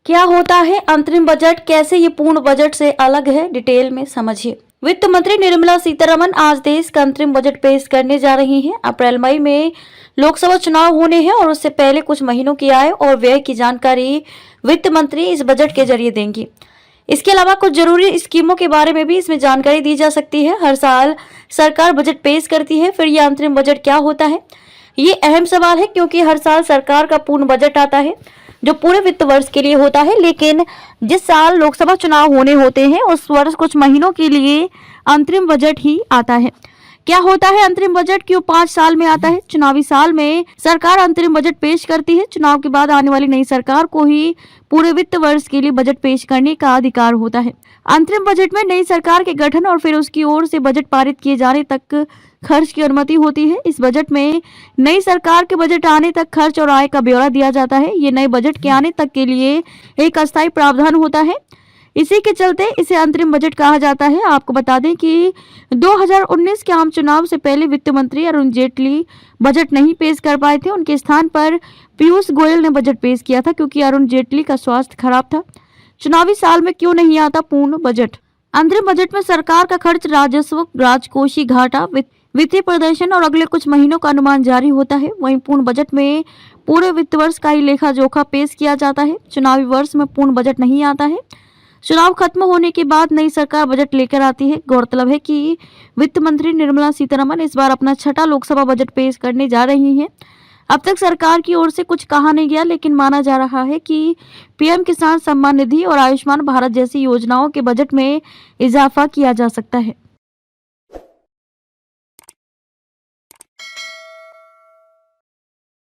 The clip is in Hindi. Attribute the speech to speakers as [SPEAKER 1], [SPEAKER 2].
[SPEAKER 1] क्या होता है अंतरिम बजट, कैसे ये पूर्ण बजट से अलग है, डिटेल में समझिए। वित्त मंत्री निर्मला सीतारमण आज देश का अंतरिम बजट पेश करने जा रही हैं। अप्रैल मई में लोकसभा चुनाव होने हैं और उससे पहले कुछ महीनों की आय और व्यय की जानकारी वित्त मंत्री इस बजट के जरिए देंगी। इसके अलावा कुछ जरूरी स्कीमों के बारे में भी इसमें जानकारी दी जा सकती है। हर साल सरकार बजट पेश करती है, फिर यह अंतरिम बजट क्या होता है, ये अहम सवाल है क्योंकि हर साल सरकार का पूर्ण बजट आता है जो पूरे वित्त वर्ष के लिए होता है, लेकिन जिस साल लोकसभा चुनाव होने होते हैं उस वर्ष कुछ महीनों के लिए अंतरिम बजट ही आता है। क्या होता है अंतरिम बजट, क्यों 5 साल में आता है? चुनावी साल में सरकार अंतरिम बजट पेश करती है। चुनाव के बाद आने वाली नई सरकार को ही पूरे वित्त वर्ष के लिए बजट पेश करने का अधिकार होता है। अंतरिम बजट में नई सरकार के गठन और फिर उसकी ओर से बजट पारित किए जाने तक खर्च की अनुमति होती है। इस बजट में नई सरकार के बजट आने तक खर्च और आय का ब्यौरा दिया जाता है। ये नए बजट के आने तक के लिए एक अस्थायी प्रावधान होता है, इसी के चलते इसे अंतरिम बजट कहा जाता है। आपको बता दें कि 2019 के आम चुनाव से पहले वित्त मंत्री अरुण जेटली बजट नहीं पेश कर पाए थे। उनके स्थान पर पीयूष गोयल ने बजट पेश किया था क्योंकि अरुण जेटली का स्वास्थ्य खराब था। चुनावी साल में क्यों नहीं आता पूर्ण बजट? अंतरिम बजट में सरकार का खर्च, राजस्व, राजकोषीय घाटा, वित्तीय प्रदर्शन और अगले कुछ महीनों का अनुमान जारी होता है। वहीं पूर्ण बजट में पूरे वित्त वर्ष का ही लेखा जोखा पेश किया जाता है। चुनावी वर्ष में पूर्ण बजट नहीं आता है। चुनाव खत्म होने के बाद नई सरकार बजट लेकर आती है। गौरतलब है कि वित्त मंत्री निर्मला सीतारमण इस बार अपना छठा लोकसभा बजट पेश करने जा रही हैं। अब तक सरकार की ओर से कुछ कहा नहीं गया, लेकिन माना जा रहा है कि पीएम किसान सम्मान निधि और आयुष्मान भारत जैसी योजनाओं के बजट में इजाफा किया जा सकता है।